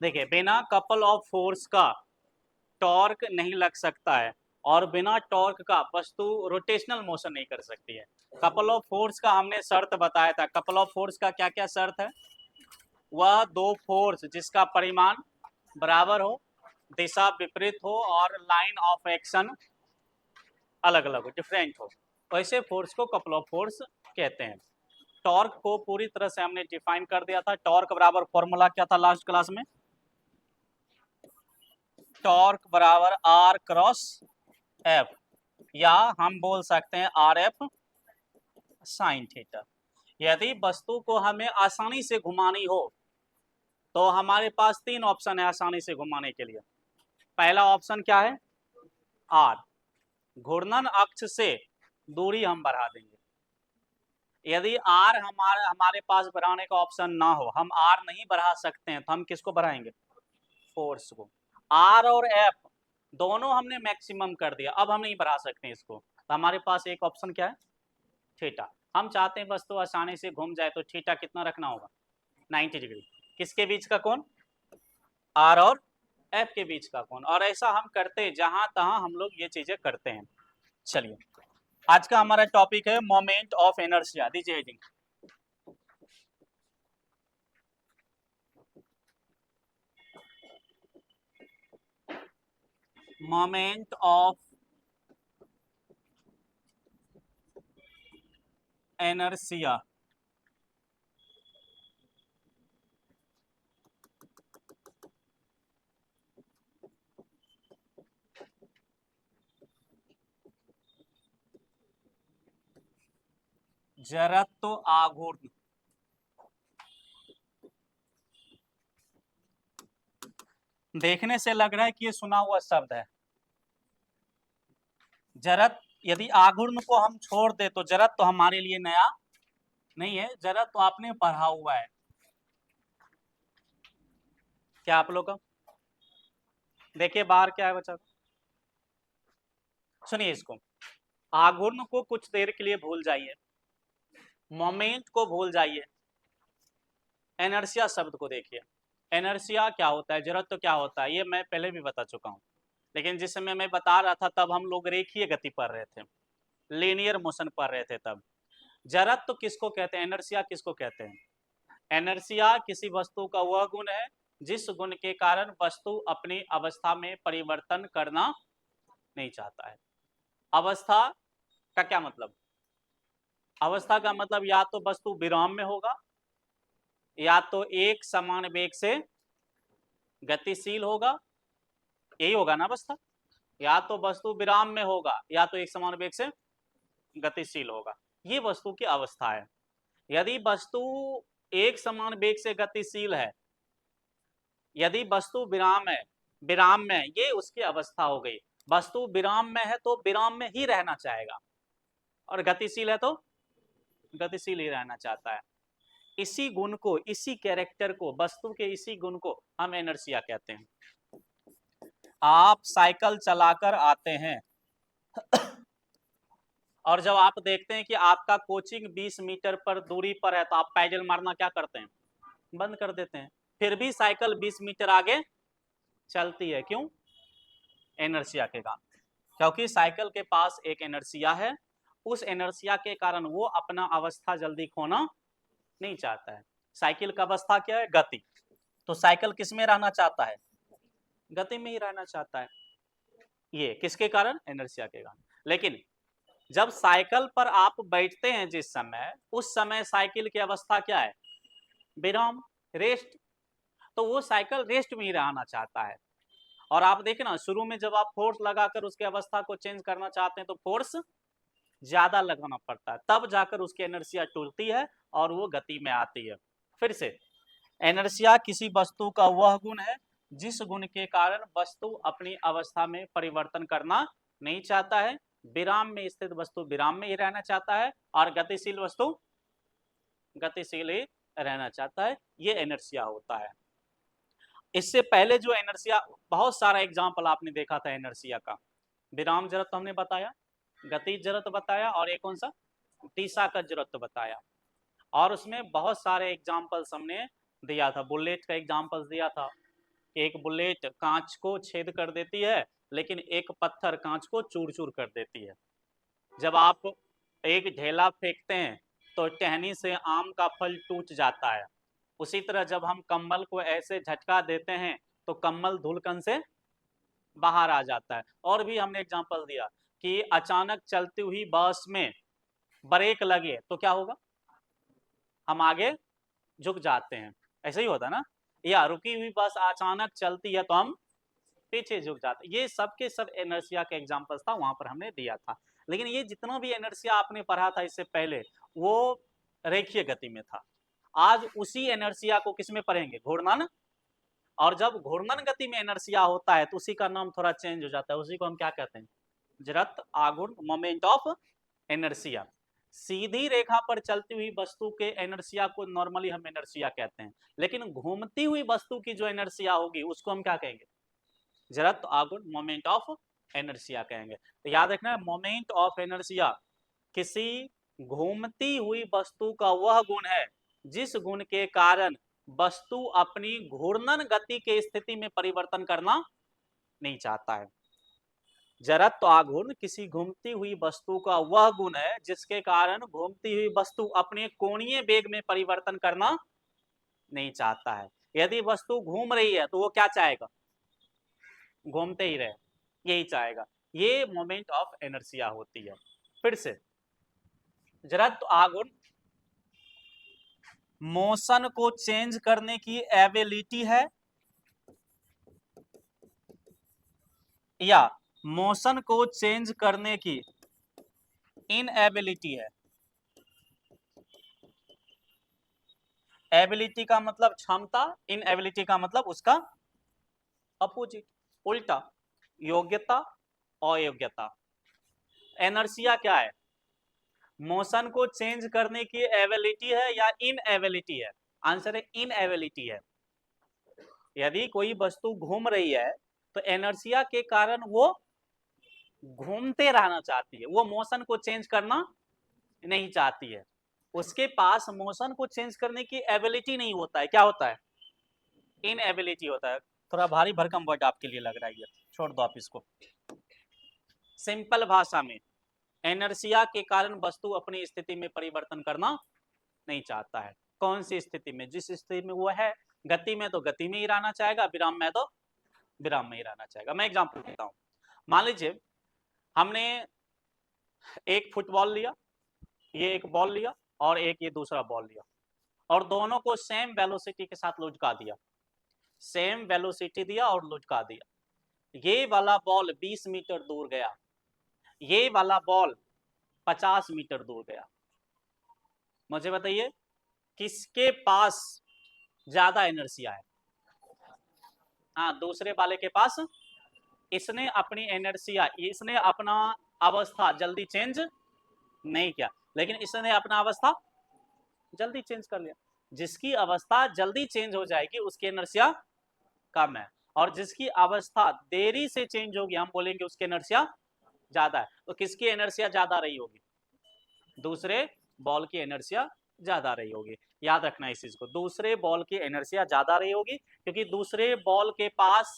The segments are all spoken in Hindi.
देखिए, बिना कपल ऑफ फोर्स का टॉर्क नहीं लग सकता है, और बिना टॉर्क का वस्तु रोटेशनल मोशन नहीं कर सकती है। कपल ऑफ फोर्स का हमने शर्त बताया था। कपल ऑफ फोर्स का क्या क्या शर्त है? वह दो फोर्स जिसका परिमाण बराबर हो, दिशा विपरीत हो और लाइन ऑफ एक्शन अलग अलग हो, डिफरेंट हो, वैसे फोर्स को कपल ऑफ फोर्स कहते हैं। टॉर्क को पूरी तरह से हमने डिफाइन कर दिया था। टॉर्क बराबर फॉर्मूला क्या था लास्ट क्लास में? टॉर्क बराबर आर क्रॉस एफ, या हम बोल सकते हैं आर एफ साइन थीटा। यदि वस्तु को हमें आसानी से घुमानी हो तो हमारे पास तीन ऑप्शन है आसानी से घुमाने के लिए। पहला ऑप्शन क्या है? आर। घूर्णन अक्ष से दूरी हम बढ़ा देंगे। यदि आर हमारे पास बढ़ाने का ऑप्शन ना हो, हम आर नहीं बढ़ा सकते हैं, तो हम किसको बढ़ाएंगे? फोर्स को। आर और एफ दोनों हमने मैक्सिमम कर दिया, अब हम नहीं बढ़ा सकते इसको, तो हमारे पास एक ऑप्शन क्या है? थीटा। हम चाहते हैं वस्तु आसानी से घूम जाए, तो थीटा कितना रखना होगा? 90 डिग्री। किसके बीच का कोण? आर और एफ के बीच का कोण। और ऐसा हम करते हैं, जहां तहां हम लोग ये चीजें करते हैं। चलिए, आज का हमारा टॉपिक है मोमेंट ऑफ इनर्शिया। दीजिए हेडिंग। Moment of inertia. जड़त्व आघूर्ण। देखने से लग रहा है कि ये सुना हुआ शब्द है। जड़त्व, यदि आघूर्ण को हम छोड़ दे तो जड़त्व तो हमारे लिए नया नहीं है, जड़त्व तो आपने पढ़ा हुआ है। क्या आप लोग का? देखिए बाहर क्या है बच्चा, सुनिए इसको। आघूर्ण को कुछ देर के लिए भूल जाइए, मोमेंट को भूल जाइए, इनर्शिया शब्द को देखिए। इनर्शिया क्या होता है, जड़त्व क्या होता है, ये मैं पहले भी बता चुका हूं। लेकिन जिस समय मैं बता रहा था तब हम लोग रेखीय गति पढ़ रहे थे, लीनियर मोशन पढ़ रहे थे तब। जड़त्व किसको कहते हैं, इनर्शिया किसको कहते हैं? इनर्शिया किसी वस्तु का वह गुण है जिस गुण के कारण वस्तु अपनी अवस्था में परिवर्तन करना नहीं चाहता है। अवस्था का क्या मतलब? अवस्था का मतलब या तो वस्तु विराम में होगा, या तो एक समान वेग से गतिशील होगा, यही होगा ना अवस्था। या तो वस्तु विराम में होगा, या तो एक समान वेग से गतिशील होगा, ये वस्तु की अवस्था है। यदि वस्तु एक समान वेग से गतिशील है, यदि वस्तु विराम है, विराम में, ये उसकी अवस्था हो गई। वस्तु विराम में है तो विराम में ही रहना चाहेगा, और गतिशील है तो गतिशील ही रहना चाहता है। इसी गुण को, इसी कैरेक्टर को, वस्तु के इसी गुण को हम इनर्शिया कहते हैं। आप साइकिल चलाकर आते हैं और जब आप देखते हैं कि आपका कोचिंग 20 मीटर पर दूरी पर है, तो आप पैडल मारना क्या करते हैं? बंद कर देते हैं। फिर भी साइकिल 20 मीटर आगे चलती है, क्यों? इनर्शिया के कारण। क्योंकि साइकिल के पास एक इनर्शिया है, उस इनर्शिया के कारण वो अपना अवस्था जल्दी खोना नहीं चाहता है। साइकिल का अवस्था क्या है? गति। तो साइकिल किस में रहना चाहता है? गति में ही रहना चाहता है। ये किसके कारण? इनर्शिया के कारण। लेकिन जब साइकिल पर आप बैठते हैं जिस समय, उस समय साइकिल की अवस्था क्या है? विराम, रेस्ट। तो वो साइकिल रेस्ट में ही रहना चाहता है। और आप देखें ना, शुरू में जब आप फोर्स लगाकर उसकी अवस्था को चेंज करना चाहते हैं तो फोर्स ज्यादा लगाना पड़ता है, तब जाकर उसकी इनर्शिया टूटती है और वो गति में आती है। फिर से, इनर्शिया किसी वस्तु का वह गुण है जिस गुण के कारण वस्तु अपनी अवस्था में परिवर्तन करना नहीं चाहता है। विराम में स्थित वस्तु विराम में ही रहना चाहता है, और गतिशील वस्तु गतिशील ही रहना चाहता है। ये इनर्शिया होता है। इससे पहले जो इनर्शिया, बहुत सारा एग्जाम्पल आपने देखा था इनर्शिया का। विराम जड़त्व हमने बताया, गति जड़त्व बताया, और एक कौन सा? दिशा का जड़त्व बताया। और उसमें बहुत सारे एग्जाम्पल्स हमने दिया था, बुलेट का एग्जाम्पल्स दिया था, कि एक बुलेट कांच को छेद कर देती है, लेकिन एक पत्थर कांच को चूर चूर कर देती है। जब आप एक ढेला फेंकते हैं तो टहनी से आम का फल टूट जाता है, उसी तरह जब हम कंबल को ऐसे झटका देते हैं तो कंबल धुलकन से बाहर आ जाता है। और भी हमने एग्जांपल दिया कि अचानक चलती हुई बस में ब्रेक लगे तो क्या होगा, हम आगे झुक जाते हैं, ऐसे ही होता है ना। या रुकी हुई बस अचानक चलती है तो हम पीछे झुक जाते हैं। ये सब के सब इनर्शिया के एग्जांपल्स था, वहां पर हमने दिया था। लेकिन ये जितना भी इनर्शिया आपने पढ़ा था इससे पहले वो रेखीय गति में था। आज उसी इनर्शिया को किसमें पढ़ेंगे, घूर्णन। और जब घूर्णन गति में इनर्शिया होता है तो उसी का नाम थोड़ा चेंज हो जाता है, उसी को हम क्या कहते हैं, जड़त्व आघूर्ण, मोमेंट ऑफ इनर्शिया। सीधी रेखा पर चलती हुई वस्तु के इनर्शिया को नॉर्मली हम इनर्शिया कहते हैं, लेकिन घूमती हुई वस्तु की जो इनर्शिया होगी उसको हम क्या कहेंगे, जड़त्व आघूर्ण, मोमेंट ऑफ इनर्शिया कहेंगे। तो याद रखना, मोमेंट ऑफ इनर्शिया किसी घूमती हुई वस्तु का वह गुण है जिस गुण के कारण वस्तु अपनी घूर्णन गति के स्थिति में परिवर्तन करना नहीं चाहता है। जड़त्व आघूर्ण किसी घूमती हुई वस्तु का वह गुण है जिसके कारण घूमती हुई वस्तु अपने कोणीय वेग में परिवर्तन करना नहीं चाहता है। यदि वस्तु घूम रही है तो वो क्या चाहेगा, घूमते ही रहे, यही चाहेगा। ये मोमेंट ऑफ इनर्शिया होती है। फिर से, जड़त्व आघूर्ण मोशन को चेंज करने की एबिलिटी है या मोशन को चेंज करने की इनएबिलिटी है। एबिलिटी का मतलब क्षमता, इनएबिलिटी का मतलब उसका अपोजिट, उल्टा, योग्यता, अयोग्यता। इनर्शिया क्या है, मोशन को चेंज करने की एबिलिटी है या इनएबिलिटी है। आंसर है इनएबिलिटी है। यदि कोई वस्तु घूम रही है तो इनर्शिया के कारण वो घूमते रहना चाहती है, वो मोशन को चेंज करना नहीं चाहती है। उसके पास मोशन को चेंज करने की एबिलिटी नहीं होता है, क्या होता है, इनएबिलिटी होता है। थोड़ा भारी भरकम वर्ड आपके लिए लग रहा है, छोड़ दो आप इसको। सिंपल भाषा में, इनर्शिया के कारण वस्तु अपनी स्थिति में परिवर्तन करना नहीं चाहता है। कौन सी स्थिति में, जिस स्थिति में वो है, गति में तो गति में ही रहना चाहेगा, विराम में तो विराम में ही रहना चाहेगा। मैं एग्जांपल देता हूं। मान लीजिए हमने एक फुटबॉल लिया, ये एक बॉल लिया और एक ये दूसरा बॉल लिया, और दोनों को सेम वेलोसिटी के साथ लुढ़का दिया, सेम वेलोसिटी दिया और लुढ़का दिया। ये वाला बॉल 20 मीटर दूर गया, ये वाला बॉल 50 मीटर दूर गया। मुझे बताइए किसके पास ज्यादा इनर्शिया है। हाँ, दूसरे वाले के पास। इसने अपनी इनर्शिया, इसने अपना अवस्था जल्दी चेंज नहीं किया, लेकिन इसने अपना अवस्था जल्दी चेंज कर लिया। जिसकी अवस्था जल्दी चेंज हो जाएगी उसकी इनर्शिया कम है, और जिसकी अवस्था देरी से चेंज होगी हम बोलेंगे उसकी इनर्शिया ज्यादा है। तो किसकी इनर्शिया ज्यादा रही होगी, दूसरे बॉल की इनर्शिया ज्यादा रही होगी। याद रखना इस चीज को, दूसरे बॉल की इनर्शिया ज्यादा रही होगी, क्योंकि दूसरे बॉल के पास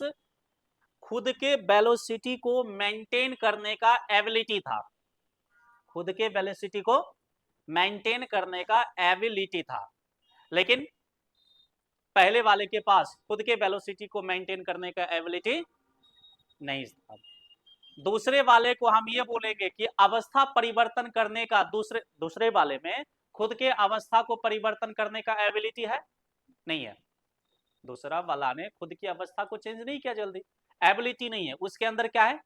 खुद के वेलोसिटी को मेंटेन करने का एबिलिटी था, खुद के वेलोसिटी को मेंटेन करने का एबिलिटी था, लेकिन पहले वाले के पास खुद के वेलोसिटी को मेंटेन करने का एबिलिटी नहीं था। दूसरे वाले को हम ये बोलेंगे कि अवस्था परिवर्तन करने का, दूसरे वाले में खुद के अवस्था को परिवर्तन करने का एबिलिटी है, नहीं है। दूसरा वाला ने खुद की अवस्था को चेंज नहीं किया जल्दी, एबिलिटी नहीं है, उसके अंदर क्या है,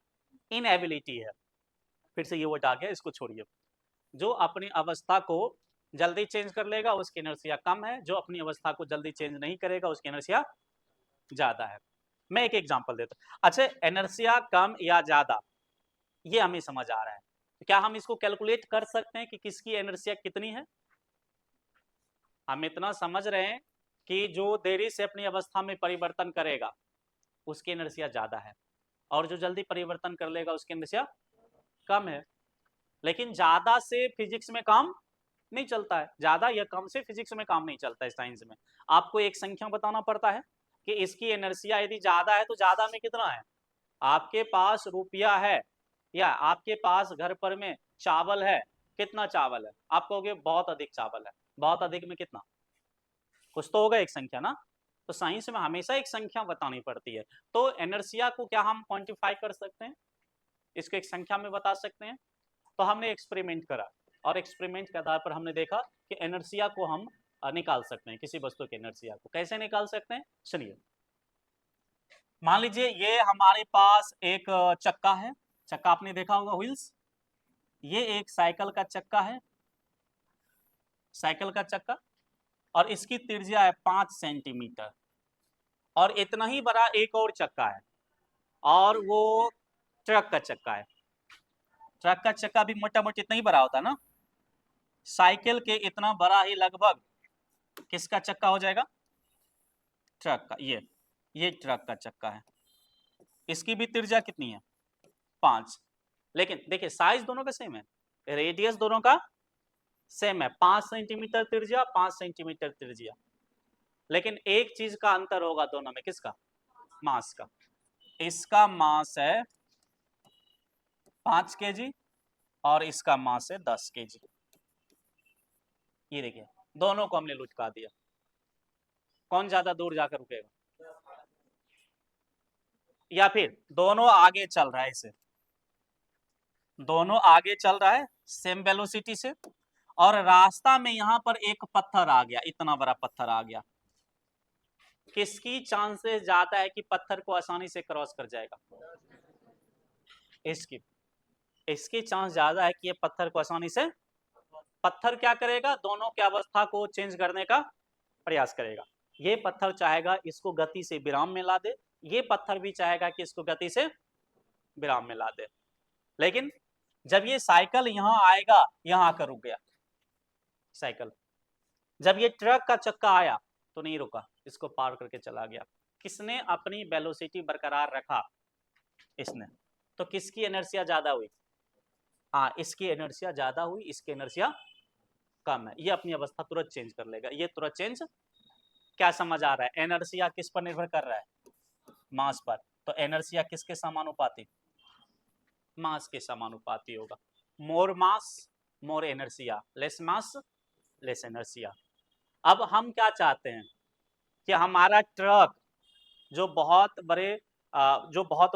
इनएबिलिटी है। फिर से ये वर्ड आ गया, इसको छोड़िए। जो अपनी अवस्था को जल्दी चेंज कर लेगा उसकी इनर्शिया कम है, जो अपनी अवस्था को जल्दी चेंज नहीं करेगा उसकी इनर्शिया ज्यादा है। मैं एक एग्जांपल देता हूं। अच्छा, इनर्शिया कम या ज्यादा ये हमें समझ आ रहा है, तो क्या हम इसको कैलकुलेट कर सकते हैं कि किसकी इनर्शिया कितनी है। हम इतना समझ रहे हैं कि जो देरी से अपनी अवस्था में परिवर्तन करेगा उसकी इनर्शिया ज्यादा है, और जो जल्दी परिवर्तन कर लेगा उसकी इनर्शिया कम है। लेकिन ज्यादा से फिजिक्स में काम नहीं चलता है, ज्यादा या कम से फिजिक्स में काम नहीं चलता है। साइंस में आपको एक संख्या बताना पड़ता है, कि इसकी इनर्शिया यदि ज्यादा है तो ज्यादा में कितना है, आपके पास रुपया है या आपके पास घर पर में चावल है, कितना चावल है, आप कहोगे बहुत अधिक चावल है, बहुत अधिक में कितना, कुछ तो होगा एक संख्या ना। तो साइंस में हमेशा एक संख्या बतानी पड़ती है। तो इनर्शिया को क्या हम क्वांटिफाई कर सकते हैं, इसको एक संख्या में बता सकते हैं। तो हमने एक्सपेरिमेंट करा और एक्सपेरिमेंट के आधार पर हमने देखा कि इनर्शिया को हम निकाल सकते हैं, किसी वस्तु के इनर्शिया को कैसे निकाल सकते हैं। चलिए मान लीजिए ये हमारे पास एक चक्का है, चक्का आपने देखा होगा व्हील्स, ये एक साइकिल का चक्का है, साइकिल का चक्का, और इसकी त्रिज्या है 5 सेंटीमीटर, और इतना ही बड़ा एक और चक्का है और वो ट्रक का चक्का है। ट्रक का चक्का भी मोटा मोटी इतना ही बड़ा होता है ना, साइकिल के इतना बड़ा ही लगभग किसका चक्का हो जाएगा, ट्रक का। ये ट्रक का चक्का है, इसकी भी त्रिज्या कितनी है 5, लेकिन देखिए साइज दोनों का सेम है, रेडियस दोनों का सेम है, 5 सेंटीमीटर त्रिज्या 5 सेंटीमीटर त्रिज्या, लेकिन एक चीज का अंतर होगा दोनों में, किसका, मास का। इसका मास है 5 केजी और इसका मास है 10 केजी। ये देखिए दोनों को हमने लुढ़का दिया, कौन ज्यादा दूर जाकर रुकेगा, या फिर दोनों आगे चल रहा है, इसे दोनों आगे चल रहा है सेम वेलोसिटी से, और रास्ता में यहां पर एक पत्थर आ गया, इतना बड़ा पत्थर आ गया, किसकी चांसेस ज्यादा है कि पत्थर को आसानी से क्रॉस कर जाएगा, इसकी चांस ज्यादा है कि ये पत्थर को आसानी से, पत्थर क्या करेगा, दोनों की अवस्था को चेंज करने का प्रयास करेगा। ये पत्थर चाहेगा इसको गति से विराम में ला दे, ये पत्थर भी चाहेगा कि इसको गति से विराम में ला दे, लेकिन जब ये साइकिल यहां आएगा, यहां आकर रुक गया साइकिल, जब ये ट्रक का चक्का आया तो नहीं रुका, इसको पार करके चला गया। किसने अपनी वेलोसिटी बरकरार रखा, इसने। तो किसकी इनर्शिया ज्यादा हुई, हाँ इसकी इनर्शिया ज्यादा हुई, इसकी इनर्शिया कम है, ये अपनी अवस्था तुरंत चेंज कर लेगा, ये तुरंत चेंज। क्या समझ आ रहा है, इनर्शिया किस पर निर्भर कर रहा है, मास पर। तो इनर्शिया किसके समानुपाती, मास के समानुपाती होगा, more mass more inertia, less mass less inertia. अब हम क्या चाहते हैं कि हमारा ट्रक जो बहुत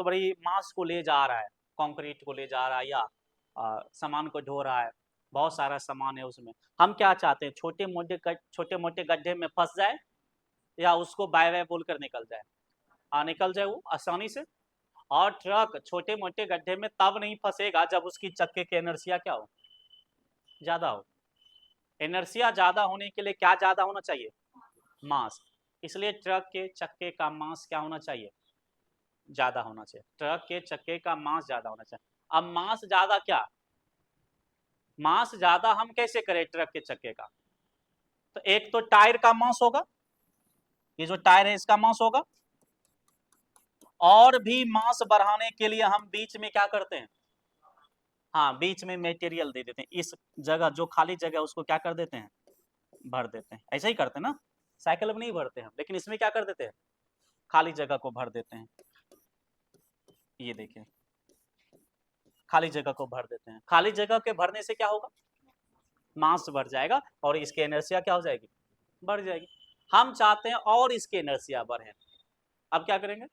बड़ी मास को ले जा रहा है, कंक्रीट को ले जा रहा है या सामान को ढो रहा है, बहुत सारा सामान है उसमें, हम क्या चाहते हैं, छोटे मोटे गड्ढे में फंस जाए या उसको बाय बाय बोलकर निकल जाए, निकल जाए वो आसानी से। और ट्रक छोटे मोटे गड्ढे में तब नहीं फंसेगा जब उसकी चक्के की इनर्शिया क्या हो, ज्यादा हो। इनर्शिया ज्यादा होने के लिए क्या ज्यादा होना चाहिए, मास, इसलिए ट्रक के चक्के का मास क्या होना चाहिए, ज्यादा होना चाहिए, ट्रक के चक्के का मास ज्यादा होना चाहिए। अब मास ज्यादा क्या, मास ज्यादा हम कैसे करें ट्रक के चक्के का, तो एक तो टायर का मास होगा, ये जो टायर है इसका मास होगा, और भी मास बढ़ाने के लिए हम बीच में क्या करते हैं, हाँ बीच में मटेरियल दे देते हैं, इस जगह जो खाली जगह उसको क्या कर देते हैं, भर देते हैं, ऐसा ही करते हैं ना, साइकिल में नहीं भरते हैं, लेकिन इसमें क्या कर देते हैं, खाली जगह को भर देते हैं। ये देखिए खाली जगह को भर देते हैं, खाली जगह के भरने से क्या होगा, मास बढ़ जाएगा और इसकी इनर्शिया क्या हो जाएगी, बढ़ जाएगी। हम चाहते हैं और इसकी इनर्शिया बढ़े, अब क्या करेंगे,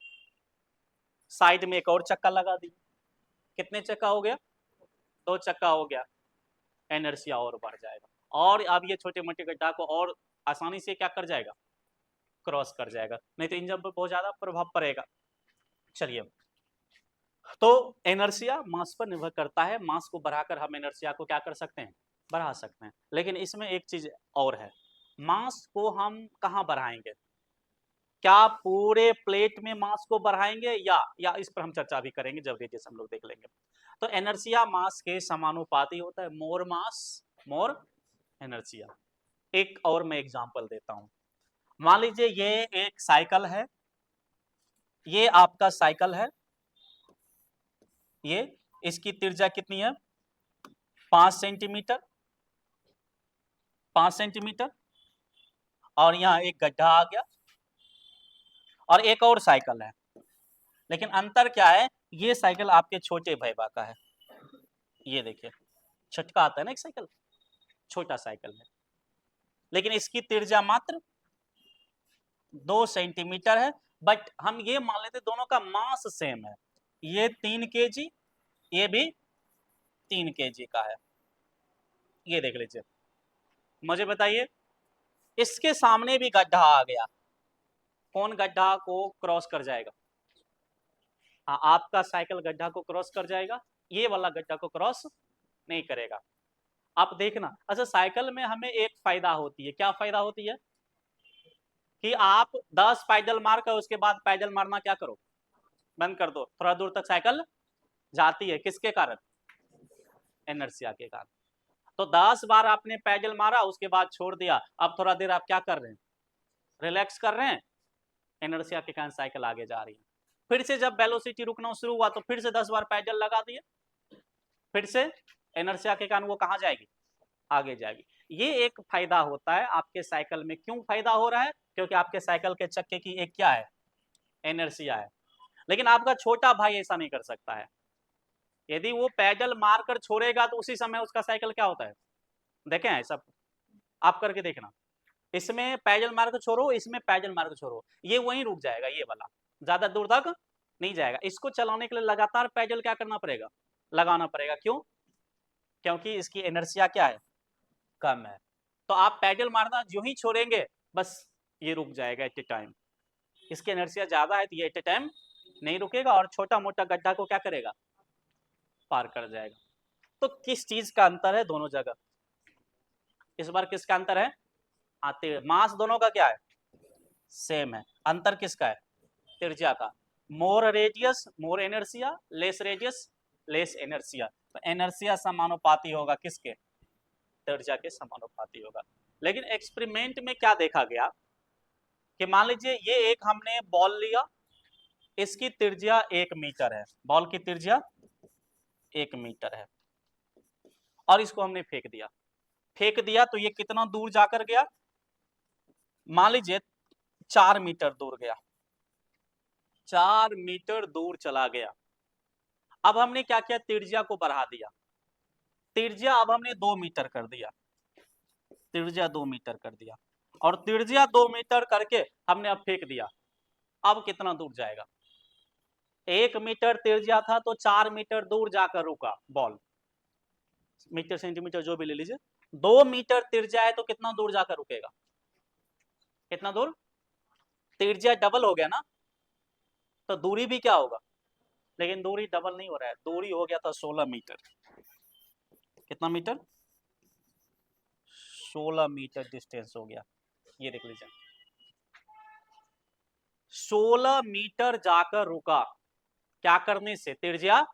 साइड में एक और चक्का लगा दिए, कितने चक्का हो गया, 2 चक्का हो गया, इनर्शिया और बढ़ जाएगा, और अब ये छोटे मोटे गड्ढा को और आसानी से क्या कर जाएगा, क्रॉस कर जाएगा, नहीं तो इंजन पर बहुत ज्यादा प्रभाव पड़ेगा। चलिए तो इनर्शिया मास पर निर्भर करता है, मास को बढ़ाकर हम इनर्शिया को क्या कर सकते हैं, बढ़ा सकते हैं, लेकिन इसमें एक चीज और है, मास को हम कहाँ बढ़ाएंगे, क्या पूरे प्लेट में मास को बढ़ाएंगे या इस पर हम चर्चा भी करेंगे जब रेडियस हम लोग देख लेंगे। तो इनर्शिया मास के समानुपाती होता है, मोर मास मोर इनर्शिया। एक और मैं एग्जांपल देता हूं, मान लीजिए ये एक साइकिल है, ये आपका साइकिल है, ये इसकी त्रिज्या कितनी है 5 सेंटीमीटर, 5 सेंटीमीटर, और यहां एक गड्ढा आ गया, और एक और साइकिल है, लेकिन अंतर क्या है, ये साइकिल आपके छोटे भैया का है, ये देखिए छटका आता है ना एक साइकिल, छोटा साइकिल है, लेकिन इसकी त्रिज्या मात्र 2 सेंटीमीटर है। बट हम ये मान लेते दोनों का मास सेम है, ये 3 kg, ये भी 3 kg का है। ये देख लीजिए, मुझे बताइए इसके सामने भी गड्ढा आ गया, कौन गड्ढा को क्रॉस कर जाएगा? हाँ, आपका साइकिल गड्ढा को क्रॉस कर जाएगा, ये वाला गड्ढा को क्रॉस नहीं करेगा। आप देखना, अच्छा साइकिल में हमें एक फायदा होती है, क्या फायदा होती है कि आप 10 पैडल मार कर उसके बाद पैडल मारना क्या करो, बंद कर दो, थोड़ा दूर तक साइकिल जाती है, किसके कारण? इनर्शिया के कारण। तो 10 बार आपने पैडल मारा, उसके बाद छोड़ दिया, अब थोड़ा देर आप क्या कर रहे हैं, रिलैक्स कर रहे हैं, इनर्शिया के कारण साइकिल आगे जा रही है। फिर से जब वेलोसिटी रुकना शुरू हुआ तो फिर से 10 बार पैडल लगा दिए, फिर से इनर्शिया के कारण वो कहाँ जाएगी, आगे जाएगी। ये एक फायदा होता है आपके साइकिल में। क्यों फायदा हो रहा है? क्योंकि आपके साइकिल के चक्के की एक क्या है, इनर्शिया है। लेकिन आपका छोटा भाई ऐसा नहीं कर सकता है, यदि वो पैडल मारकर छोड़ेगा तो उसी समय उसका साइकिल क्या होता है, देखें है सब, आप करके देखना, इसमें पैडल मार के छोड़ो, इसमें पैडल मार के छोड़ो, ये वहीं रुक जाएगा, ये वाला ज्यादा दूर तक नहीं जाएगा। इसको चलाने के लिए लगातार पैडल क्या करना पड़ेगा, लगाना पड़ेगा। क्यों? क्योंकि इसकी इनर्शिया क्या है, कम है। तो आप पैडल मारना जो ही छोड़ेंगे बस ये रुक जाएगा एट ए टाइम, इसकी इनर्शिया ज्यादा है तो ये एट ए टाइम नहीं रुकेगा और छोटा मोटा गड्ढा को क्या करेगा, पार कर जाएगा। तो किस चीज का अंतर है दोनों जगह, इस बार किसका अंतर है, आते मास दोनों का क्या है, सेम है, अंतर किसका है, त्रिज्या का। More radius more inertia, less radius less inertia. तो इनर्शिया समानुपाती होगा किसके, त्रिज्या के समानुपाती होगा। लेकिन एक्सपेरिमेंट में क्या देखा गया कि मान लीजिए ये एक हमने बॉल लिया, इसकी त्रिज्या 1 मीटर है, बॉल की त्रिज्या 1 मीटर है, और इसको हमने फेंक दिया तो ये कितना दूर जाकर गया, मान लीजिए 4 मीटर दूर गया, 4 मीटर दूर चला गया। अब हमने क्या किया, त्रिज्या को बढ़ा दिया, त्रिज्या अब हमने 2 मीटर कर दिया, त्रिज्या 2 मीटर कर दिया, और त्रिज्या 2 मीटर करके हमने अब फेंक दिया। अब कितना दूर जाएगा, 1 मीटर त्रिज्या था तो 4 मीटर दूर जाकर रुका बॉल, मीटर सेंटीमीटर जो भी ले लीजिए। 2 मीटर त्रिज्या है तो कितना दूर जाकर रुकेगा, कितना दूर, त्रिज्या डबल हो गया ना, तो दूरी भी क्या होगा, लेकिन दूरी डबल नहीं हो रहा है, दूरी हो गया था 16 मीटर। कितना मीटर, 16 मीटर डिस्टेंस हो गया। ये देख लीजिए 16 मीटर जाकर रुका, क्या करने से, त्रिज्या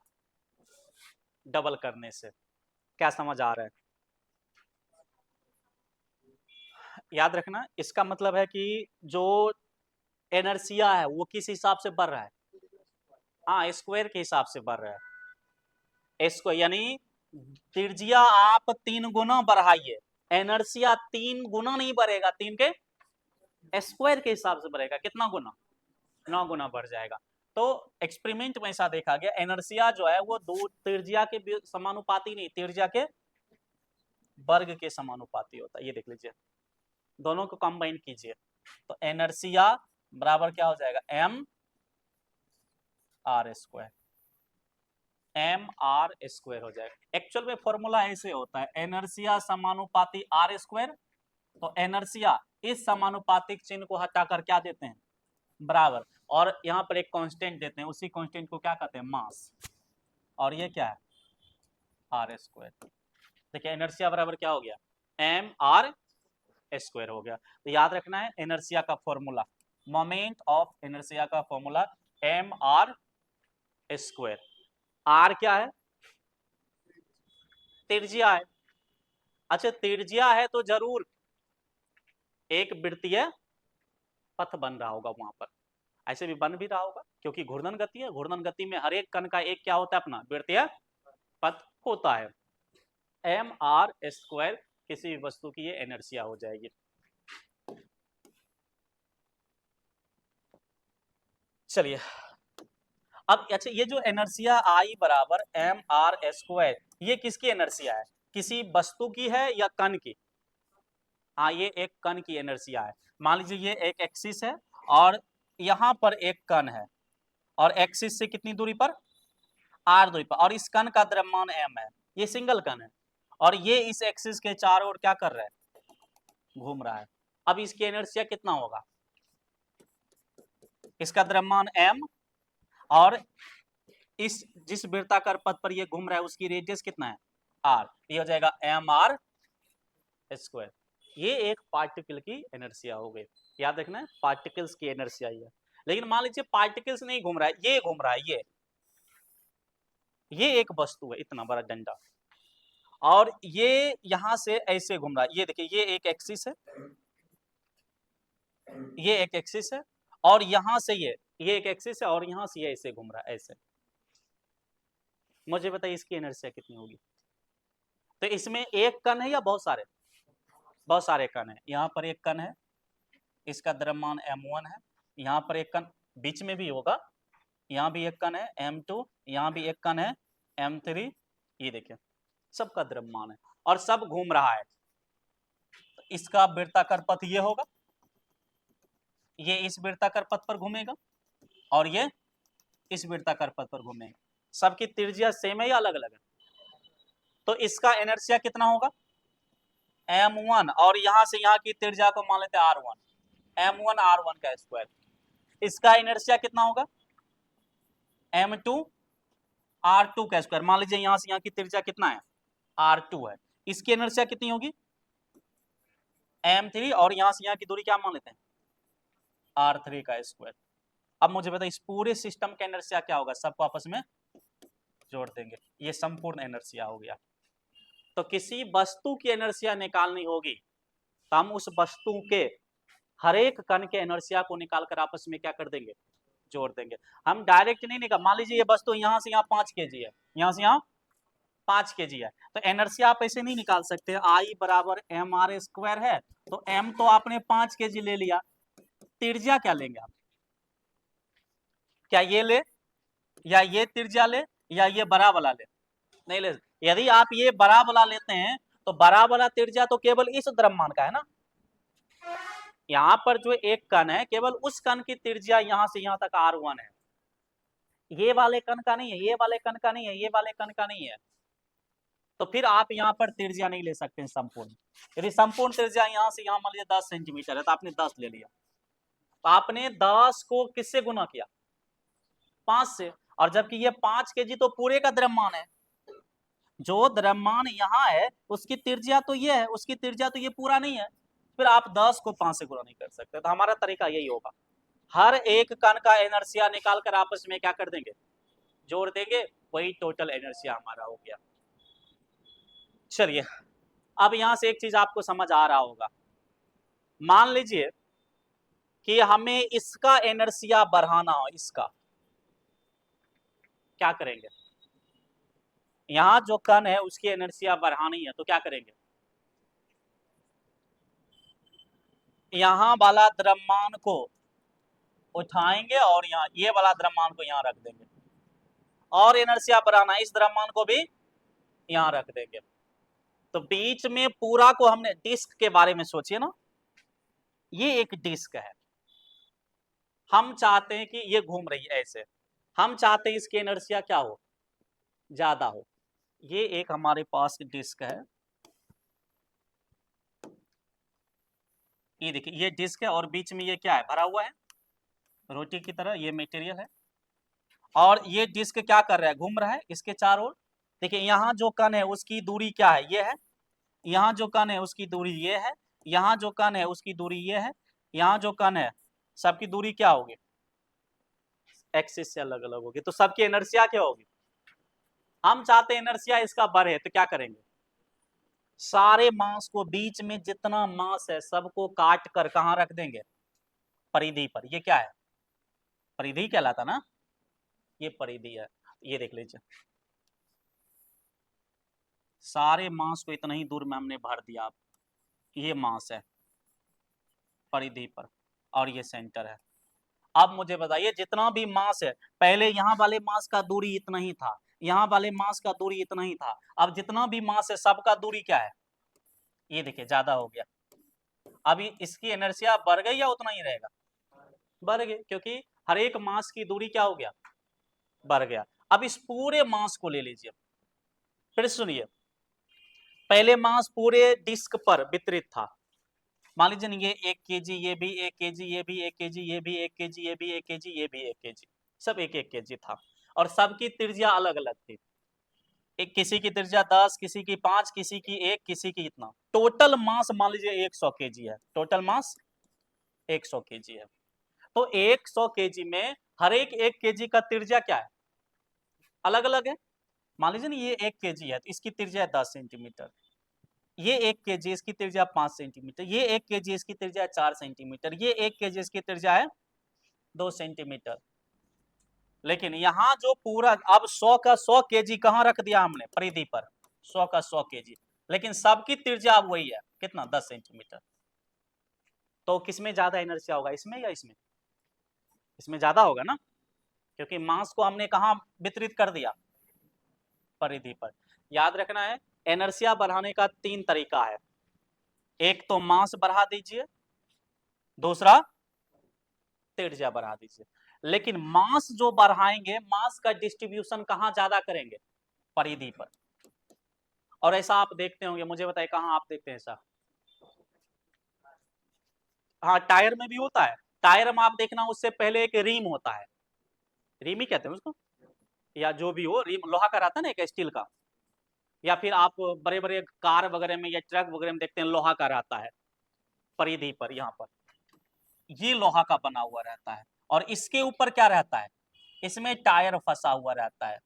डबल करने से। क्या समझ आ रहा है, याद रखना, इसका मतलब है कि जो इनर्शिया है वो किस हिसाब से बढ़ रहा है, हाँ स्क्वायर के हिसाब से बढ़ रहा है, स्क्वायर यानी त्रिज्या आप 3 गुना बढ़ाइए, इनर्शिया 3 गुना नहीं बढ़ेगा, 3 के स्क्वायर के हिसाब से बढ़ेगा, कितना गुना, 9 गुना बढ़ जाएगा। तो एक्सपेरिमेंट में ऐसा देखा गया, इनर्शिया जो है वो दो त्रिज्या के समानुपाती नहीं, त्रिज्या के वर्ग के समानुपाती होता है। ये देख लीजिए, दोनों को कंबाइन कीजिए तो इनर्शिया बराबर क्या हो जाएगा, M R square, M R square हो जाएगा। एक्चुअल में फॉर्मूला ऐसे होता है, इनर्शिया समानुपाती आर स्क्वायर, तो इनर्शिया इस समानुपातिक चिन्ह को हटाकर क्या देते हैं, बराबर, और यहाँ पर एक कांस्टेंट देते हैं, उसी कांस्टेंट को क्या कहते हैं, मास, और ये क्या है, आर स्क्वायर। देखिए इनर्शिया बराबर क्या हो गया, एम आर स्क्वायर हो गया। तो याद रखना है इनर्शिया का फॉर्मूला, मोमेंट ऑफ इनर्शिया का formula M R square. R क्या है, त्रिज्या है। अच्छा त्रिज्या है तो जरूर एक वृत्तीय पथ बन रहा होगा वहां पर, ऐसे भी बन भी रहा होगा क्योंकि घूर्णन गति है, घूर्णन गति में हर एक कण का एक क्या होता है, अपना वृत्तीय पथ होता है। एम आर स्क्वायर किसी भी वस्तु की ये इनर्शिया हो जाएगी। चलिए अब अच्छा, ये जो इनर्शिया आई बराबर एम आर स्क्वायर, ये किसकी इनर्शिया है? किसी वस्तु की है या कण की? हाँ, ये एक कण की इनर्शिया है। मान लीजिए ये एक एक्सिस है और यहाँ पर एक कण है और एक्सिस से कितनी दूरी पर? आर दूरी पर, और इस कण का द्रव्यमान m है। ये सिंगल कण है और ये इस एक्सिस के चारों ओर क्या कर रहा है? घूम रहा है। अब इसकी इनर्शिया कितना होगा? इसका द्रव्यमान m और इस जिस वृत्ताकार पथ पर ये घूम रहा है उसकी रेडियस कितना है? r। ये हो जाएगा एम आर स्क्वायर। ये एक पार्टिकल की इनर्शिया हो गई। याद रखना है, पार्टिकल्स की इनर्शिया ही है। लेकिन मान लीजिए पार्टिकल्स नहीं घूम रहा है, ये घूम रहा है, ये एक वस्तु है, इतना बड़ा डंडा, और ये यहां से ऐसे घूम रहा है। ये देखिए, ये एक एक्सिस है, ये एक एक्सिस है, और यहां से ये एक एक्सिस है, और यहां से ये ऐसे घूम रहा है, ऐसे। मुझे बताइए इसकी इनर्शिया कितनी होगी? तो इसमें एक कण है या बहुत सारे? बहुत सारे कण है। यहाँ पर एक कण है, इसका द्रव्यमान m1 है। यहाँ पर एक कण बीच में भी होगा, यहाँ भी एक कण है m2, यहाँ भी एक कण है m3। ये देखिए, सबका द्रव्यमान है और सब घूम रहा है। इसका वृत्ताकार पथ ये होगा, ये इस वृत्ताकार पथ पर घूमेगा और ये इस वृत्ताकार पथ पर घूमेगा। सबकी त्रिज्या सेम है या अलग अलग है? तो इसका इनर्शिया कितना होगा? m1, और यहां से यहाँ की त्रिज्या को मान लेते हैं r1, m1 r1 का स्क्वायर। इसका इनर्शिया कितना होगा? m2 r2 का स्क्वायर। मान लीजिए यहां से यहाँ की त्रिज्या कितना है? r2 है। इसकी इनर्शिया कितनी होगी? m3, और यहां से यहाँ की दूरी क्या मान लेते हैं? r3 का स्क्वायर। अब मुझे बताइए इस पूरे सिस्टम का इनर्शिया क्या होगा? सबको आपस में जोड़ देंगे, ये संपूर्ण इनर्शिया हो गया। तो किसी वस्तु की इनर्शिया निकालनी होगी तो हम उस वस्तु के हर एक कण के इनर्शिया को निकालकर आपस में क्या कर देंगे? जोड़ देंगे। हम डायरेक्ट नहीं निकाल, मान लीजिए ये वस्तु यहाँ से यहाँ 5 kg है, यहाँ से यहाँ 5 kg है, तो एनर्जी आप ऐसे नहीं निकाल सकते। आई बराबर एम आर स्क्वायर है, तो एम तो आपने 5 kg ले लिया, त्रिज्या क्या लेंगे आप? क्या ये ले, या ये त्रिज्या ले, या ये बड़ा वाला ले? नहीं ले। यदि आप ये बड़ा वाला लेते हैं तो बड़ा वाला त्रिज्या तो केवल इस द्रव्यमान का है ना। यहाँ पर जो एक कण है, केवल उस कण की त्रिज्या यहाँ से यहाँ तक r1 है, ये वाले कण का नहीं है, ये वाले कण का नहीं है, ये वाले कण का नहीं है। तो फिर आप यहाँ पर त्रिज्या नहीं ले सकते संपूर्ण। यदि संपूर्ण त्रिज्या यहाँ से यहाँ मान लीजिए 10 सेंटीमीटर है, तो आपने 10 ले लिया, तो आपने 10 को किससे गुना किया? 5 से। और जबकि ये 5 kg तो पूरे का द्रव्यमान है, जो द्रव्यमान यहाँ है उसकी त्रिज्या तो ये है, उसकी त्रिज्या तो ये पूरा नहीं है, फिर आप 10 को 5 से गुना नहीं कर सकते। तो हमारा तरीका यही होगा, हर एक कण का इनर्शिया निकाल कर आपस में क्या कर देंगे? जोड़ देंगे, वही टोटल इनर्शिया हमारा हो गया। चलिए अब यहां से एक चीज आपको समझ आ रहा होगा। मान लीजिए कि हमें इसका इनर्शिया बढ़ाना हो, इसका क्या करेंगे? यहां जो कण है उसकी इनर्शिया बढ़ानी है, तो क्या करेंगे? यहां वाला द्रव्यमान को उठाएंगे और यहाँ ये वाला द्रव्यमान को यहाँ रख देंगे, और इनर्शिया बढ़ाना, इस द्रव्यमान को भी यहाँ रख देंगे। तो बीच में पूरा को हमने, डिस्क के बारे में सोचिए ना, ये एक डिस्क है, हम चाहते हैं कि ये घूम रही है ऐसे, हम चाहते हैं इसकी इनर्शिया क्या हो? ज्यादा हो। ये एक हमारे पास डिस्क है, ये देखिए ये डिस्क है, और बीच में ये क्या है? भरा हुआ है, रोटी की तरह ये मटेरियल है, और ये डिस्क क्या कर रहा है? घूम रहा है इसके चारों ओर। देखिए यहाँ जो कण है उसकी दूरी क्या है? ये है। यहाँ जो कण है उसकी दूरी ये है, यहाँ जो कण है उसकी दूरी ये है, यहाँ जो कण है सबकी दूरी क्या होगी? एक्सिस से अलग अलग होगी, तो सबकी इनर्शिया क्या होगी? हम चाहते हैं इनर्शिया इसका बढ़े, तो क्या करेंगे? सारे मास को, बीच में जितना मास है सबको काट कर कहाँ रख देंगे? परिधि पर। ये क्या है? परिधि कहलाता ना, ये परिधि है। ये देख लीजिए, सारे मास को इतना ही दूर में हमने भर दिया। ये मास है परिधि पर, और ये सेंटर है, अब मुझे बताइए जितना भी मास है, पहले यहाँ वाले मास का दूरी इतना ही था, यहाँ वाले मास का दूरी इतना ही था, अब जितना भी मास है सबका दूरी क्या है, ये देखिए ज्यादा हो गया। अभी इसकी इनर्शिया बढ़ गई या उतना ही रहेगा, बढ़ गई, क्योंकि हर एक मास की दूरी क्या हो गया, बढ़ गया। अब इस पूरे मास को ले लीजिए, फिर सुनिए, पहले मास पूरे डिस्क पर वितरित था, मान लीजिए ये 1 केजी, ये भी 1 केजी, ये भी 1 केजी, ये भी 1 केजी, ये भी 1 केजी, ये भी 1 केजी, सब 1-1 केजी था, और सबकी त्रिज्या अलग अलग थी, एक किसी की त्रिज्या 10, किसी की 5, किसी की 1, किसी की इतना, टोटल मास मान लीजिए 100 केजी है, टोटल मास 100 केजी है। तो 100 केजी में हर एक 1 केजी का त्रिज्या क्या है, अलग अलग है। मान लीजिए ना ये 1 केजी है तो इसकी त्रिज्या 10 सेंटीमीटर, ये 1 केजी इसकी त्रिज्या 5 सेंटीमीटर, ये 1 केजी इसकी त्रिज्या 4 सेंटीमीटर, ये 1 केजी इसकी त्रिज्या है 2 सेंटीमीटर। लेकिन यहाँ जो पूरा अब 100 का 100 केजी कहाँ रख दिया हमने, परिधि पर, 100 का 100 केजी, लेकिन सबकी त्रिज्या अब वही है, कितना, 10 सेंटीमीटर। तो किसमें ज्यादा इनर्शिया होगा, इसमें या इसमें, इसमें ज्यादा होगा ना, क्योंकि मास को हमने कहाँ वितरित कर दिया, परिधि पर। याद रखना है इनर्शिया बढ़ाने का 3 तरीका है, एक तो मास बढ़ा दीजिए, दूसरा त्रिज्या बढ़ा दीजिए। लेकिन मास जो बढ़ाएंगे, मास का डिस्ट्रीब्यूशन कहाँ ज्यादा करेंगे, परिधि पर। और ऐसा आप देखते होंगे, मुझे बताइए कहाँ आप देखते हैं ऐसा, हाँ टायर में भी होता है, टायर में आप देखना उससे पहले एक रिम होता है, रिम ही कहते हैं उसको, या जो भी हो, रिम लोहा का रहता है ना एक स्टील का, या फिर आप बड़े बड़े कार वगैरह में या ट्रक वगैरह में देखते हैं लोहा का रहता है, परिधि पर यहाँ पर ये लोहा का बना हुआ रहता है, और इसके ऊपर क्या रहता है, इसमें टायर फंसा हुआ रहता है,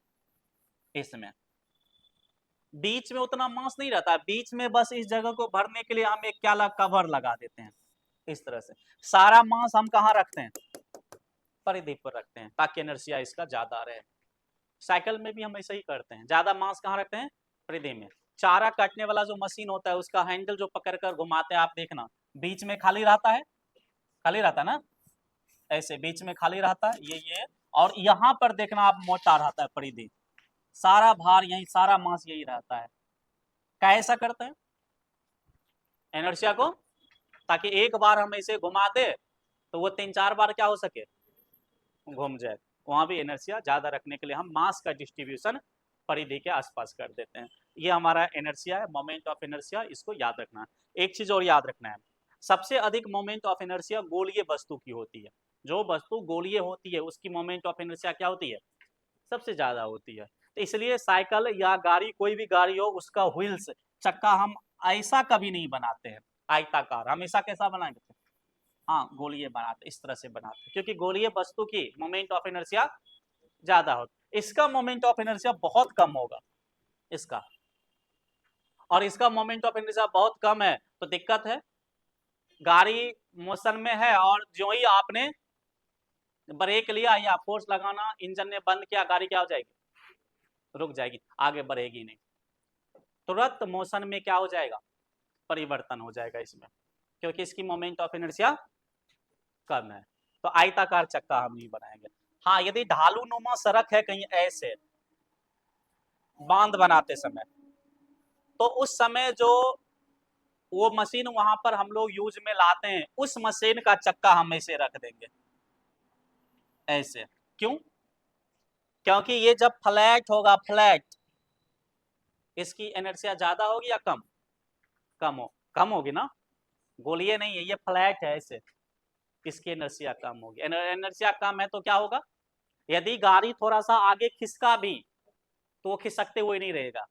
इसमें बीच में उतना मास नहीं रहता है, बीच में बस इस जगह को भरने के लिए हम एक क्या कवर लगा देते हैं, इस तरह से सारा मास हम कहाँ रखते हैं, परिधि पर रखते हैं, ताकि इनर्शिया इसका ज्यादा रहे। साइकिल में भी हम ऐसा ही करते हैं, ज्यादा मास कहाँ रखते हैं, परिधि में। चारा काटने वाला जो मशीन होता है उसका हैंडल जो पकड़कर घुमाते हैं, आप देखना बीच में खाली रहता है, खाली रहता है ना, ऐसे बीच में खाली रहता है ये, और यहाँ पर देखना आप मोटा रहता है परिधि, सारा भार यही, सारा मास यही रहता है। कैसा करते हैं इनर्शिया को, ताकि एक बार हम ऐसे घुमा दे तो वो 3-4 बार क्या हो सके, घूम जाए। वहां भी इनर्शिया ज्यादा रखने के लिए हम मास का डिस्ट्रीब्यूशन परिधि के आसपास कर देते हैं। ये हमारा इनर्शिया है, मोमेंट ऑफ इनर्शिया, इसको याद रखना है। एक चीज और याद रखना है, सबसे अधिक मोमेंट ऑफ इनर्शिया गोलीय वस्तु की होती है, जो वस्तु गोलीय होती है उसकी मोमेंट ऑफ इनर्शिया क्या होती है, सबसे ज्यादा होती है। तो इसलिए साइकिल या गाड़ी, कोई भी गाड़ी हो, उसका व्हील्स, चक्का हम ऐसा कभी नहीं बनाते हैं आयताकार, हमेशा कैसा बनाएंगे, हाँ गोलीय बनाते, इस तरह से बनाते, क्योंकि गोलीय वस्तु की मोमेंट ऑफ इनर्शिया ज्यादा होती, इसका मोमेंट ऑफ इनर्शिया बहुत कम होगा इसका, और इसका मोमेंट ऑफ इनर्शिया बहुत कम है तो दिक्कत है, गाड़ी मोशन में है और जो ही आपने ब्रेक लिया या फोर्स लगाना, इंजन ने बंद किया, गाड़ी क्या हो जाएगी, रुक जाएगी, आगे बढ़ेगी नहीं, तुरंत मोशन में क्या हो जाएगा, परिवर्तन हो जाएगा इसमें, क्योंकि इसकी मोमेंट ऑफ इनर्शिया कम है। तो आयताकार चक्का हम नहीं बनाएंगे। हाँ यदि ढालू नुमा सड़क है कहीं ऐसे बांध बनाते समय, तो उस समय जो वो मशीन वहां पर हम लोग यूज में लाते हैं, उस मशीन का चक्का हम ऐसे रख देंगे ऐसे, क्यों, क्योंकि ये जब फ्लैट होगा, फ्लैट, इसकी इनर्शिया ज्यादा होगी या कम, कम होगी ना, गोलीय नहीं है, ये फ्लैट है ऐसे, इसकी इनर्शिया कम होगी, इनर्शिया कम है तो क्या होगा, यदि गाड़ी थोड़ा सा आगे खिसका भी तो वो खिसकते हुए नहीं रहेगा,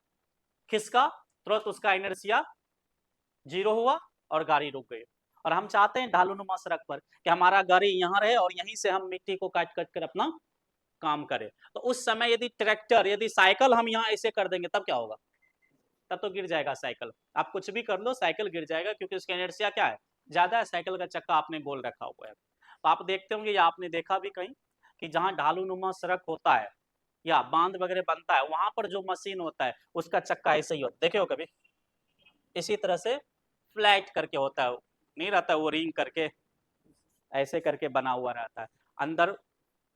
खिसका तुरंत उसका इनर्शिया 0 हुआ और गाड़ी रुक गई। और हम चाहते हैं ढालूनुमा सड़क पर कि हमारा गाड़ी यहाँ रहे और यहीं से हम मिट्टी को काट काट कर अपना काम करें, तो उस समय यदि ट्रैक्टर, यदि साइकिल हम यहाँ ऐसे कर देंगे तब क्या होगा, तब तो गिर जाएगा साइकिल, आप कुछ भी कर लो साइकिल गिर जाएगा, क्योंकि उसका इनर्शिया क्या है, ज्यादा है, साइकिल का चक्का आपने गोल रखा हुआ है। तो आप देखते होंगे या आपने देखा भी कहीं कि जहाँ ढालूनुमा सड़क होता है या बांध वगैरह बनता है, वहां पर जो मशीन होता है उसका चक्का ऐसे ही होता है, देखे हो कभी, इसी तरह से फ्लैट करके होता है, नहीं रहता वो रिंग करके ऐसे करके बना हुआ रहता है। अंदर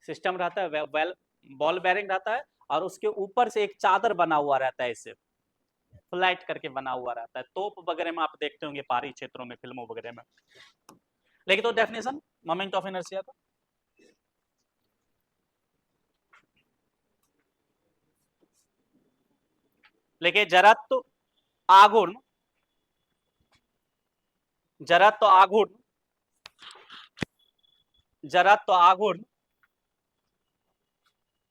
सिस्टम रहता है, वेल बॉल बेरिंग रहता है, और उसके ऊपर से एक चादर बना हुआ रहता है, इससे फ्लैट करके बना हुआ रहता है। तोप वगैरह में आप देखते होंगे पहाड़ी क्षेत्रों में, फिल्मों वगैरह में। लेकिन तो डेफिनेशन मोमेंट ऑफ इनर्शिया का, लेकिन जड़त्व आघूर्ण, जड़त्व आघूर्ण, जड़त्व आघूर्ण,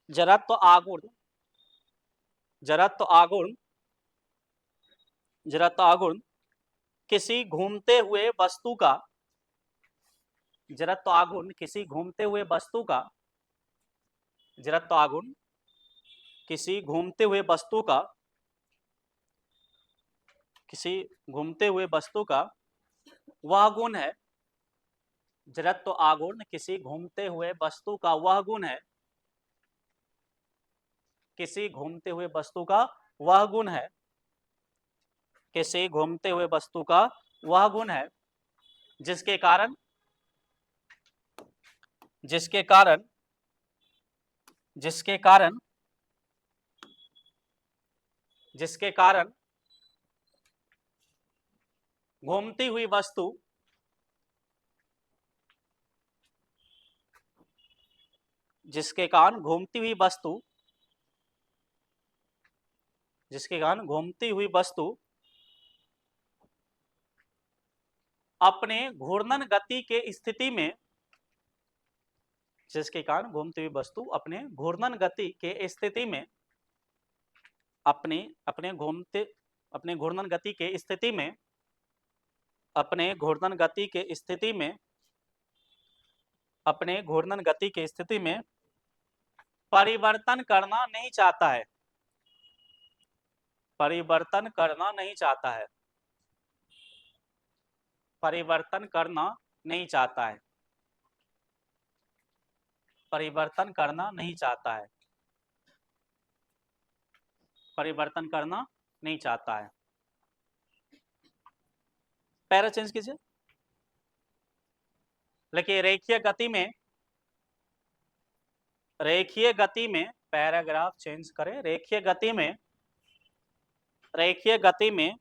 जड़त्व आघूर्ण, जड़त्व आघूर्ण, जड़त्व आघूर्ण किसी घूमते हुए वस्तु का, जड़त्व आघूर्ण किसी घूमते हुए वस्तु का, जड़त्व आघूर्ण किसी घूमते हुए वस्तु का, किसी घूमते हुए वस्तु का वह गुण है। जड़त्व आघूर्ण किसी घूमते हुए वस्तु का वह गुण है, किसी घूमते हुए वस्तु का वह गुण है, किसी घूमते हुए वस्तु का वह गुण है जिसके कारण, जिसके कारण, जिसके कारण, जिसके कारण घूमती हुई वस्तु, जिसके कारण घूमती हुई वस्तु, जिसके कारण घूमती हुई वस्तु अपने घूर्णन गति के स्थिति में, जिसके कारण घूमती हुई वस्तु अपने घूर्णन गति के स्थिति में, अपने अपने घूमते अपने घूर्णन गति के स्थिति में, अपने घूर्णन गति के स्थिति में, अपने घूर्णन गति के स्थिति में परिवर्तन करना नहीं चाहता है, परिवर्तन करना नहीं चाहता है, परिवर्तन करना नहीं चाहता है, परिवर्तन करना नहीं चाहता है, परिवर्तन करना नहीं चाहता है। पैरा चेंज कीजिए, लेकिन रेखीय गति में, रेखीय गति में पैराग्राफ चेंज करें, रेखीय गति में, रेखीय गति में,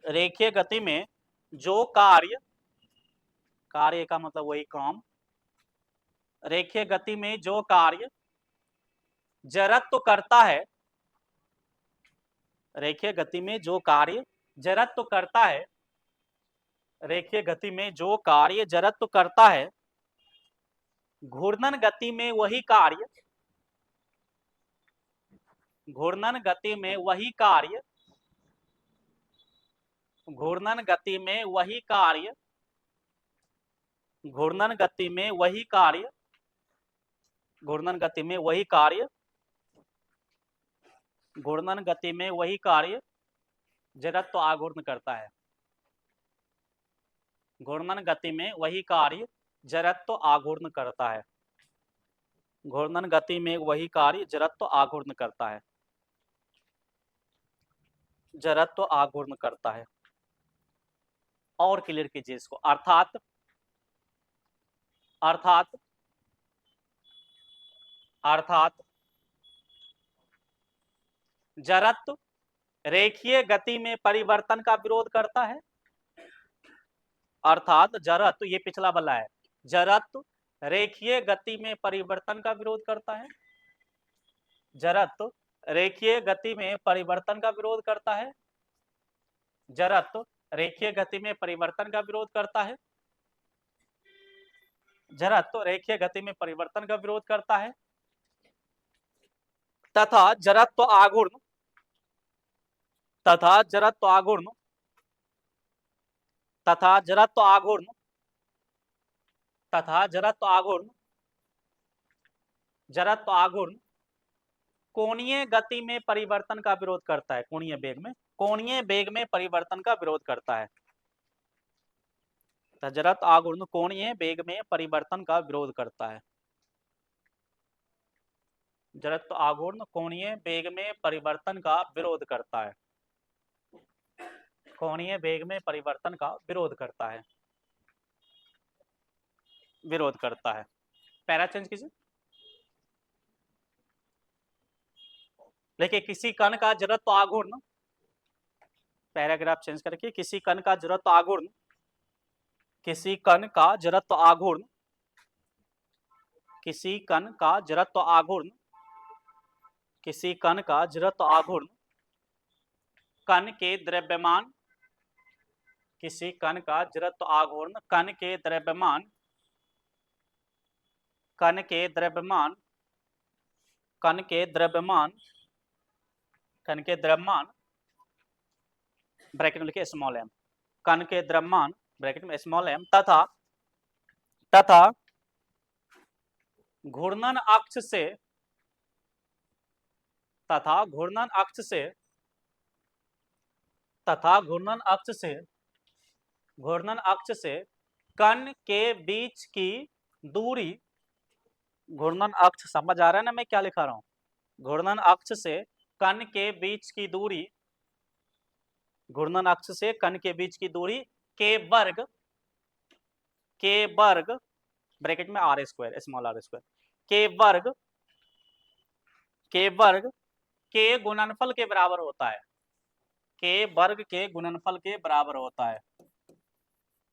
रेखीय गति में जो कार्य, कार्य का मतलब वही काम, रेखीय गति में जो कार्य जड़त्व करता है, रेखीय गति में जो कार्य जड़त्व करता है, रेखीय गति में जो कार्य जड़त्व करता है, घूर्णन गति में वही कार्य, घूर्णन गति में वही कार्य, घूर्णन गति में वही कार्य, घूर्णन गति में वही कार्य, घूर्णन गति में वही कार्य, घूर्णन गति में वही कार्य जड़त्व आघूर्ण करता है, घूर्णन गति में वही कार्य जड़त्व आघूर्ण करता है, घूर्णन गति में वही कार्य जड़त्व आघूर्ण करता है, जड़त्व आघूर्ण करता है। और क्लियर कीजिए इसको, अर्थात, अर्थात, अर्थात जड़त्व रेखीय गति में परिवर्तन का विरोध करता है, अर्थात जड़त्व, ये पिछला वाला है, जड़त्व रेखीय गति में परिवर्तन का विरोध करता है, जड़त्व रेखीय गति में परिवर्तन का विरोध करता है, जड़त्व रेखीय गति में परिवर्तन का विरोध करता है, जड़त्व रेखीय गति में परिवर्तन का विरोध करता है, तथा जड़त्व आघूर्ण, तथा जड़त्व आघूर्ण, तथा जड़त्व आघूर्ण, तथा जड़त्व आघूर्ण, जड़त्व आघूर्ण कोणीय गति में परिवर्तन का विरोध करता है, कोणीय वेग में, कोणीय वेग में परिवर्तन का विरोध करता है, जड़त्व आघूर्ण कोणीय वेग में परिवर्तन का विरोध करता है, जड़त्व आघूर्ण कोणीय वेग में परिवर्तन का विरोध करता है, कोणीय वेग में परिवर्तन का विरोध करता है। विरोध करता है। पैरा चेंज कीजिए। देखिए किसी कण का जड़त्व आघूर्ण, पैराग्राफ चेंज करके, किसी कण का जड़त्व आघूर्ण, किसी कण का जड़त्व आघूर्ण, किसी कण का जड़त्व आघूर्ण, किसी कण का जड़त्व आघूर्ण कण के द्रव्यमान, किसी कण का जड़त्व आघूर्ण कण के द्रव्यमान, कण के द्रव्यमान, कण के द्रव्यमान, कण के द्रव्यमान, ब्रैकेट में लिखिए स्मॉल एम, कण के द्रव्यमान ब्रैकेट में स्मॉल एम, तथा घूर्णन अक्ष से, तथा घूर्णन अक्ष से, तथा घूर्णन अक्ष से, घूर्णन अक्ष से कण के बीच की दूरी, घूर्णन अक्ष समझ आ रहा है ना मैं क्या लिखा रहा हूं? घूर्णन अक्ष से कण के बीच की दूरी, घूर्णन अक्ष से कण के बीच की दूरी के वर्ग, के वर्ग ब्रैकेट में R square small R square, के वर्ग, के वर्ग के गुणनफल के बराबर होता है, के वर्ग के गुणनफल के बराबर होता है,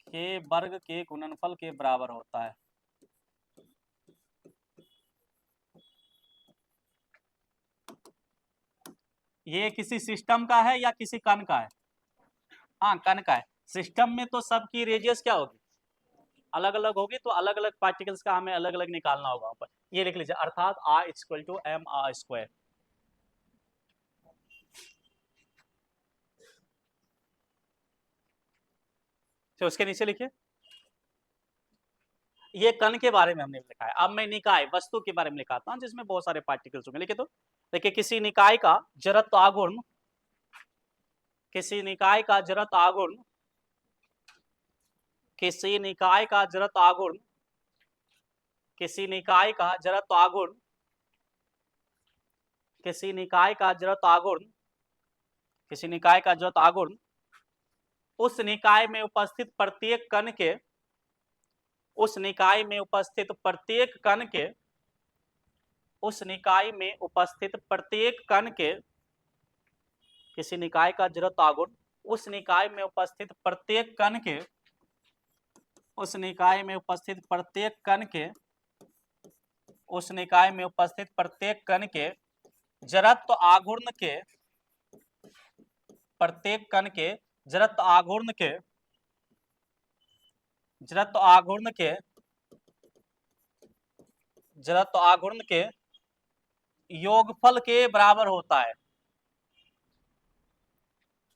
के वर्ग के गुणनफल के बराबर होता है। ये किसी सिस्टम का है या किसी कण का है? हाँ कण का है। सिस्टम में तो सबकी रेडियस क्या होगी? अलग अलग होगी, तो अलग अलग पार्टिकल्स का हमें अलग अलग निकालना होगा ऊपर। ये लिख लीजिए, अर्थात r equal to M R square. तो उसके नीचे लिखिए, ये कण के बारे में हमने लिखा है। अब मैं निकाय वस्तु के बारे में लिखाता हूं जिसमें बहुत सारे पार्टिकल्स होंगे। लिखिए तो, देखिए किसी निकाय का जड़त्व आघूर्ण, किसी निकाय का जड़त्व आघूर्ण, किसी निकाय का जड़त्व आघूर्ण, किसी निकाय का जड़त्व आघूर्ण, किसी निकाय का जड़त्व आघूर्ण, किसी निकाय का जड़त्व आघूर्ण उस निकाय में उपस्थित प्रत्येक कण के, उस निकाय में उपस्थित प्रत्येक कण के, उस निकाय में उपस्थित प्रत्येक कण के, किसी निकाय का जड़त्व आघूर्ण उस निकाय में उपस्थित प्रत्येक कण के, उस निकाय में उपस्थित प्रत्येक कण के, उस निकाय में उपस्थित प्रत्येक कण के जड़त्व आघूर्ण के, प्रत्येक कण के जड़त्व आघूर्ण के, जड़त्व आघूर्ण के, जड़त्व आघूर्ण के योगफल के बराबर होता है,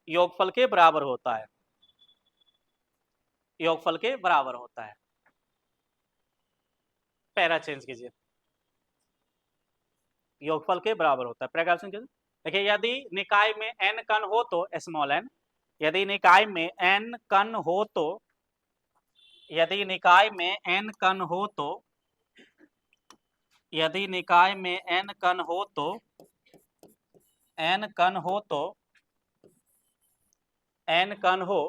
योगफल के बराबर होता है, योगफल के बराबर होता है। पैरा चेंज कीजिए, योगफल के बराबर होता है। पैराग्राफ चेंज कीजिए। देखिए यदि निकाय में n कण हो तो स्मॉल n, यदि निकाय में n कण हो तो, यदि निकाय में n कण हो तो, यदि निकाय में n कण हो तो, n कण हो तो, n कण हो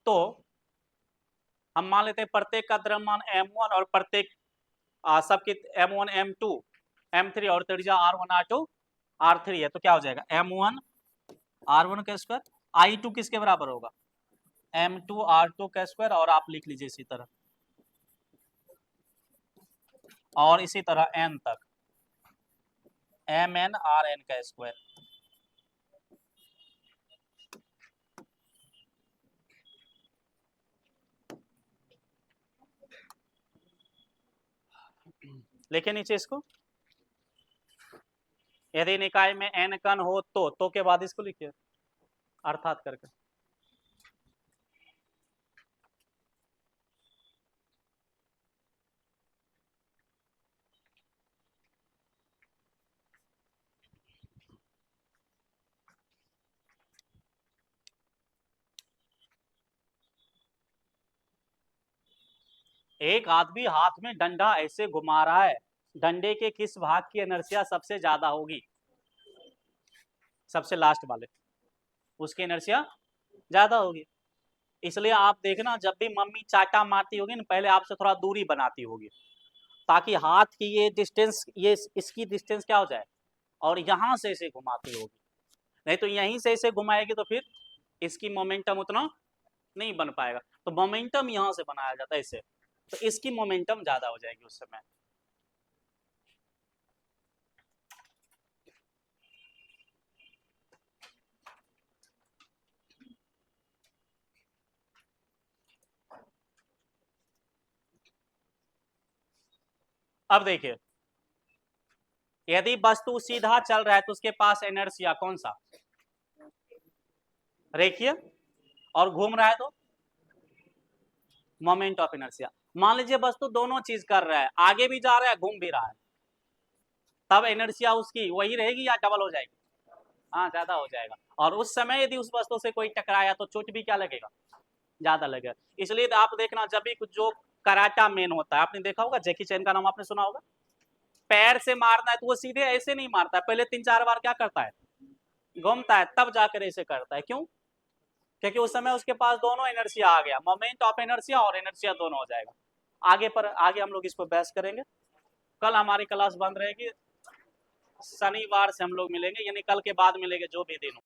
तो हम मान लेते हैं प्रत्येक का द्रव्यमान m1 और प्रत्येक सबके m1 m2 m3 और त्रिज्या r1 r2 r3 है, तो क्या हो जाएगा m1 r1 का स्क्वायर, i2 किसके बराबर होगा m2 r2 का स्क्वायर, और आप लिख लीजिए इसी तरह, और इसी तरह n तक mn rn का स्क्वायर। लिखे नीचे इसको, यदि निकाय में n कण हो तो के बाद इसको लिखिए अर्थात करके। एक आदमी हाथ में डंडा ऐसे घुमा रहा है, डंडे के किस भाग की इनर्शिया सबसे ज्यादा होगी? सबसे लास्ट वाले, उसकी इनर्शिया ज्यादा होगी। इसलिए आप देखना जब भी मम्मी चाटा मारती होगी ना, पहले आपसे थोड़ा दूरी बनाती होगी, ताकि हाथ की ये डिस्टेंस, ये इसकी डिस्टेंस क्या हो जाए, और यहाँ से इसे घुमाती होगी। नहीं तो यहीं से इसे घुमाएगी तो फिर इसकी मोमेंटम उतना नहीं बन पाएगा। तो मोमेंटम यहाँ से बनाया जाता है इसे, तो इसकी मोमेंटम ज्यादा हो जाएगी उस समय। अब देखिए, यदि वस्तु सीधा चल रहा है तो उसके पास इनर्शिया कौन सा, रेखीय, और घूम रहा है तो मोमेंट ऑफ इनर्शिया। मान लीजिए वस्तु दोनों चीज कर रहा है, आगे भी जा रहा है घूम भी रहा है, तब इनर्शिया उसकी वही रहेगी या डबल हो जाएगी, हाँ ज्यादा हो जाएगा। और उस समय यदि उस वस्तु से कोई टकराया तो चोट भी क्या लगेगा, ज्यादा लगेगा। इसलिए तो आप देखना जब भी कुछ जो कराटा मैन होता है, आपने देखा होगा, जैकी चैन का नाम आपने सुना होगा, पैर से मारना है तो वो सीधे ऐसे नहीं मारता है, पहले 3-4 बार क्या करता है, घूमता है, तब जाकर ऐसे करता है। क्यों, क्योंकि उस समय उसके पास दोनों इनर्शिया आ गया, मोमेंट ऑफ इनर्शिया और इनर्शिया दोनों हो जाएगा। आगे हम लोग इस पर बहस करेंगे। कल हमारी क्लास बंद रहेगी, शनिवार से हम लोग मिलेंगे, यानी कल के बाद मिलेंगे जो भी दिन हो।